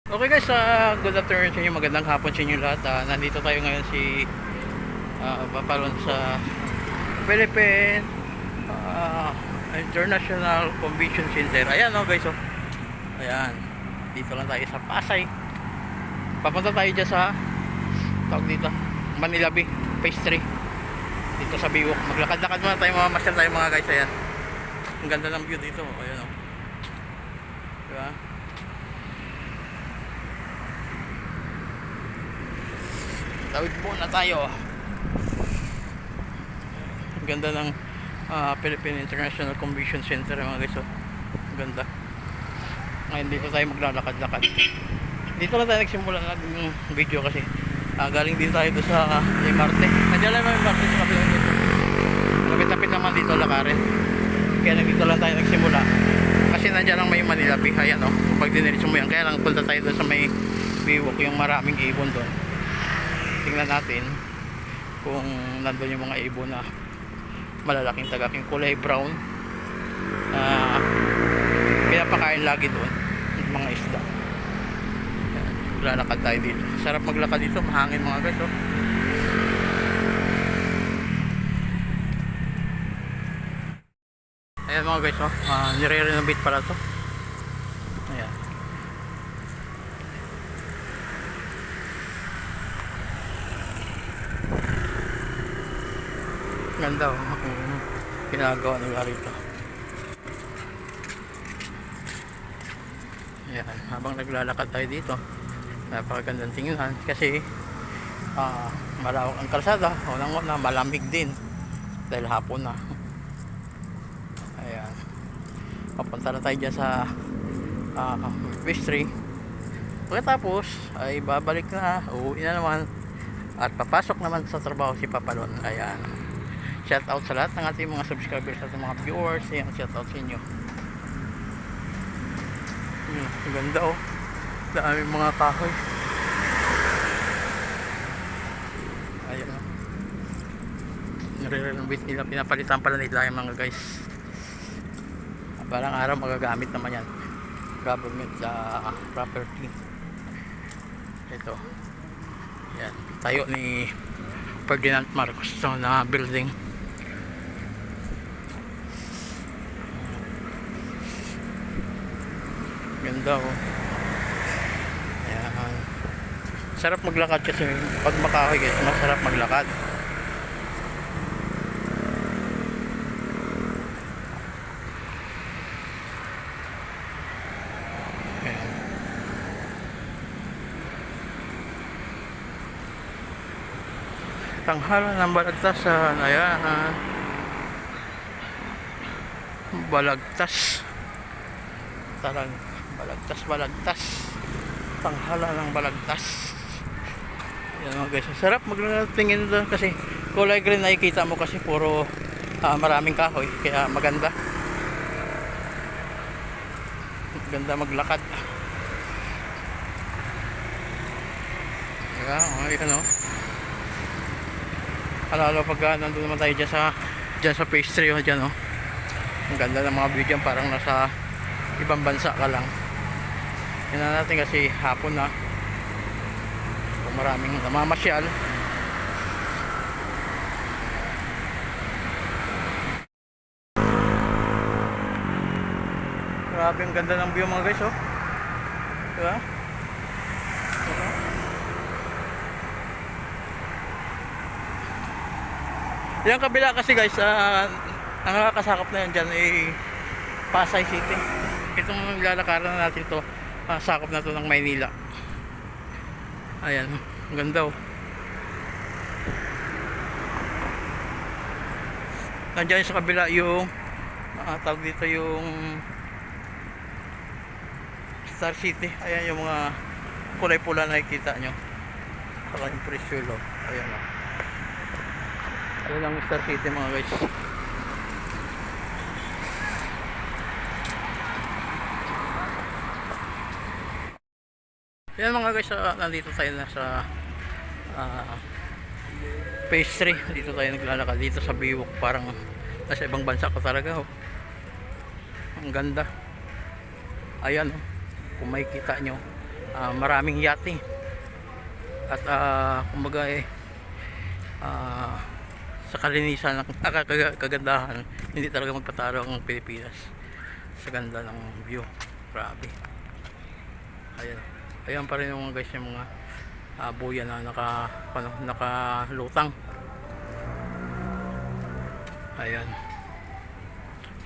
Okay guys, good afternoon sa inyo, magandang hapon sa inyo lahat. Nandito tayo ngayon papalon sa Philippine International Convention Center. Ayan guys, ayan, dito lang tayo sa Pasay. Papunta tayo dyan sa tawag dito, Manila Bay, Phase 3 dito sa Biwok. Maglakad-lakad muna tayo, mamasyal tayo mga guys. Ayan, ang ganda ng view dito. Ayan diba? Tawid muna tayo. Ganda ng Philippine International Convention Center mga guys. Ganda. Ngayon dito tayo maglalakad-lakad. Dito lang tayo nagsimula ng video kasi galing din tayo doon sa MRT. Nandiyan lang yung MRT sa kabilang dito. Lapit-lapit naman dito lakarin. Kaya dito lang tayo nagsimula. Kasi nandiyan lang may Manila Bay. Ayan pag diniritso mo yan. Kaya lang punta tayo doon sa may Biwok, yung maraming ibon doon. Tingnan natin kung nandun yung mga ibon na malalaking tagaking kulay brown, pinapakain lagi doon yung mga isda. Lalakad tayo dito, sarap maglakad dito, mahangin mga guys. Ayan mga guys, nire-renovate pala to. Ayan, ganda kung ginagawa nila rito. Ayan, habang naglalakad tayo dito, napakagandang tingnan kasi malawak ang kalsada. Unang-una malamig din dahil hapon na. Ayan, papunta na tayo dyan sa Phase 3. Pagkatapos ay babalik na, uuwi na naman at papasok naman sa trabaho si Papalon. Ayan, shout out sa lahat ng ating mga subscribers at mga viewers. Ayan, shout out sa inyo. Ang ganda daming mga kahoy. Ayan nire-renovate nila, pinapalitan pala nila yung mga guys. Balang araw magagamit naman yan, government property. Ito, yan, tayo ni Ferdinand Marcos na building. Ganda ayan, sarap maglakad kasi pag makahoy guys, masarap maglakad. Ayan. Tanghalan ng Balagtas. Ayan, Balagtas tarang balagtas tanghala ng Balagtas. Yan mga guys, sarap magtingin doon kasi kulay green nakikita mo kasi puro maraming kahoy, kaya maganda maglakad. Ayan alala pag nandun naman tayo dyan sa Phase 3 dyan ang ganda ng mga view dyan, parang nasa ibang bansa ka lang. Yan na natin kasi hapon na, kung maraming namamasyal. Grabe ang ganda ng view mga guys diba? Yung kabila kasi guys, ang nakakasakop na yan dyan ay Pasay City. Itong lalakaran na natin ito, sakop na to ng Maynila. Ayan, ang ganda Nandiyan sa kabila yung tawag dito yung Star City. Ayan yung mga kulay pula nakikita nyo, saka yung Presyulo. Ayan ayan ang Star City mga guys. Yan mga guys, nandito tayo na sa Phase 3. Dito tayo naglalakad dito sa Biwok, parang nasa ibang bansa ka talaga ang ganda. Ayan kung makikita nyo maraming yate at kumbaga sa kalinisan ng kagandahan, hindi talaga magpatalo ang Pilipinas sa ganda ng view. Grabe. Ayan, ayan pa rin yung guys, yung mga buya na nakalutang. Ayan,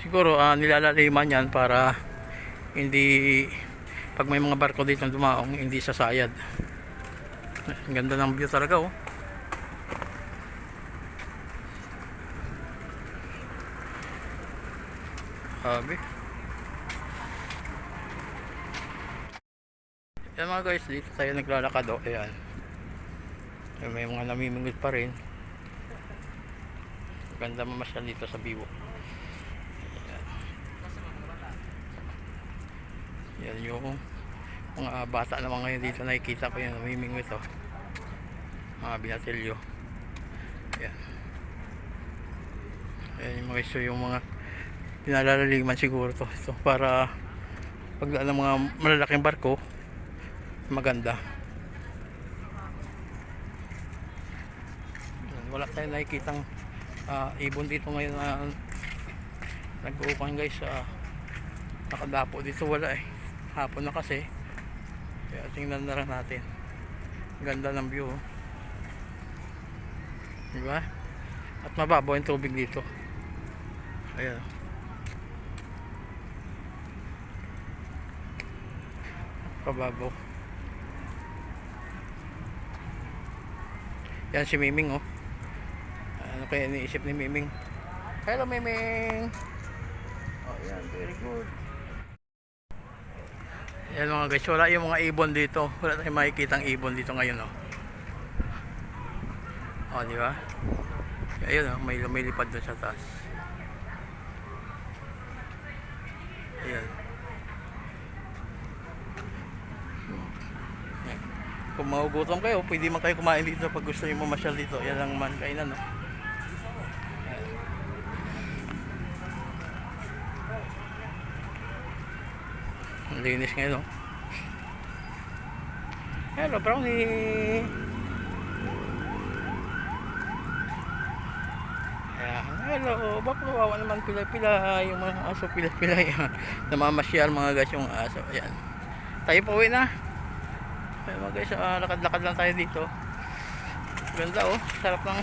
siguro nilalaliman yan para hindi, pag may mga barko dito dumaong, hindi sasayad. Ang ganda ng view talaga, oh. Sabi. Yan mga guys, dito tayo naglalakad, oh. Ayan. May mga namimingwit pa rin. Ganda mamasyal dito sa Bibo. Yan yung mga bata naman ngayon dito, nakikita ko yung namimingwit, oh. Mga binatilyo. Yan. Yan yung mga yung mga pinalalaliman siguro to. Ito para pagdaan ng mga malalaking barko, maganda. Wala tayong nakikitang ibon dito ngayon na nag-uupan guys. Nakadapo dito, wala eh. Hapon na kasi. Kaya tingnan na lang natin. Ganda ng view, oh. Diba? At mababaw yung tubig dito. Ayan. Pababaw. Yan si Miming, oh. Ano kaya iniisip ni Miming? Hello Miming. Oh yan, very good. Yan mga guys, wala yung mga ibon dito. Wala tayong makikitang ibon dito ngayon, oh. Oh, di ba? Ayun, oh, may lumilipad doon sa taas. Ayan. Kung magugutom kayo, pwede man kayo kumain dito pag gusto nyo mamasyal dito. Yan lang man kainan, no? Ang linis ngayon, no? Hello, Brownie! Ayan. Hello, bakit wawa naman pila-pila yung mga aso, pila-pila yan. Namamasyal mga guys yung aso. Ayan. Tayo pa uwi na. Ayan mga guys, lakad-lakad lang tayo dito. Ganda, oh, sarap lang.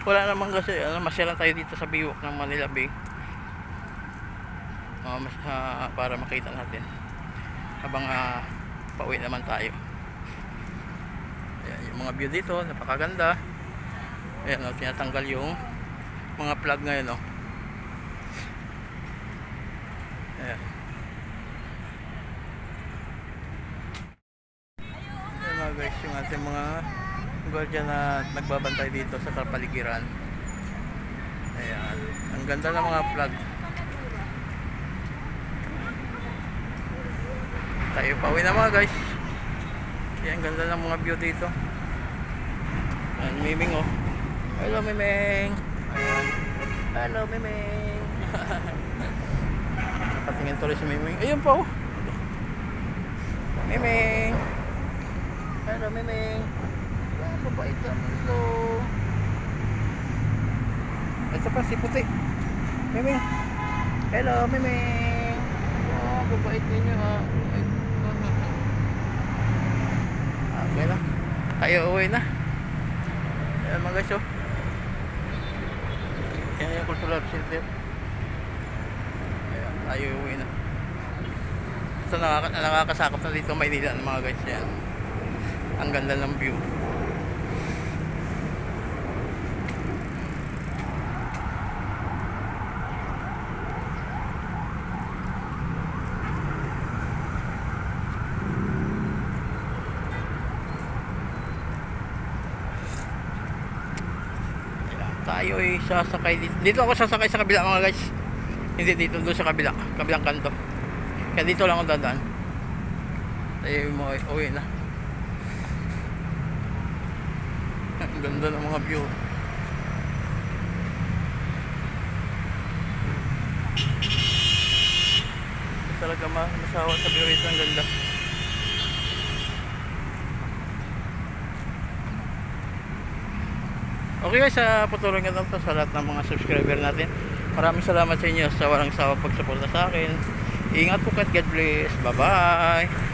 Wala naman kasi, masyalan tayo dito sa biwak ng Manila Bay. Para makita natin habang pauwi naman tayo. Ayan, yung mga view dito, napakaganda. Ayan, oh, tinatanggal yung mga plug ngayon, oh. Ayan. Guys, yung ating mga guardian na nagbabantay dito sa kapaligiran. Ayan, ang ganda ng mga plug. Tayo pauwi na mga guys. Ayan, ang ganda ng mga view dito. Ayan, Miming, oh. Hello Miming. Ayan. Hello Miming. Patingin tuloy si Miming. Ayun po, oh. Miming. Hello, Miming. Babait naman ito. Ito pa si Puti. Miming. Hello, Miming. Oh, babait ninyo, ha. Okay na. Tayo uwi na. Ayan mga guys, oh. Yan yung cultural center. Ayan, tayo uwi na. So nakakasakop na dito Maynila ng mga guys. Yan. Ang ganda ng view. Tayo ay sasakay dito. Dito ako sasakay sa kabila mga guys. Hindi dito, doon sa kabilang kanto. Kaya dito lang ako dadaan. Tayo mo uwi na. Ang ganda ng mga view. Talaga masawa sa view ito. Ang ganda. Okay guys, sa patuloy nga to sa lahat ng mga subscriber natin. Maraming salamat sa inyo sa walang sawa pagsuporta sa akin. Ingat po kayo, God bless. Bye bye.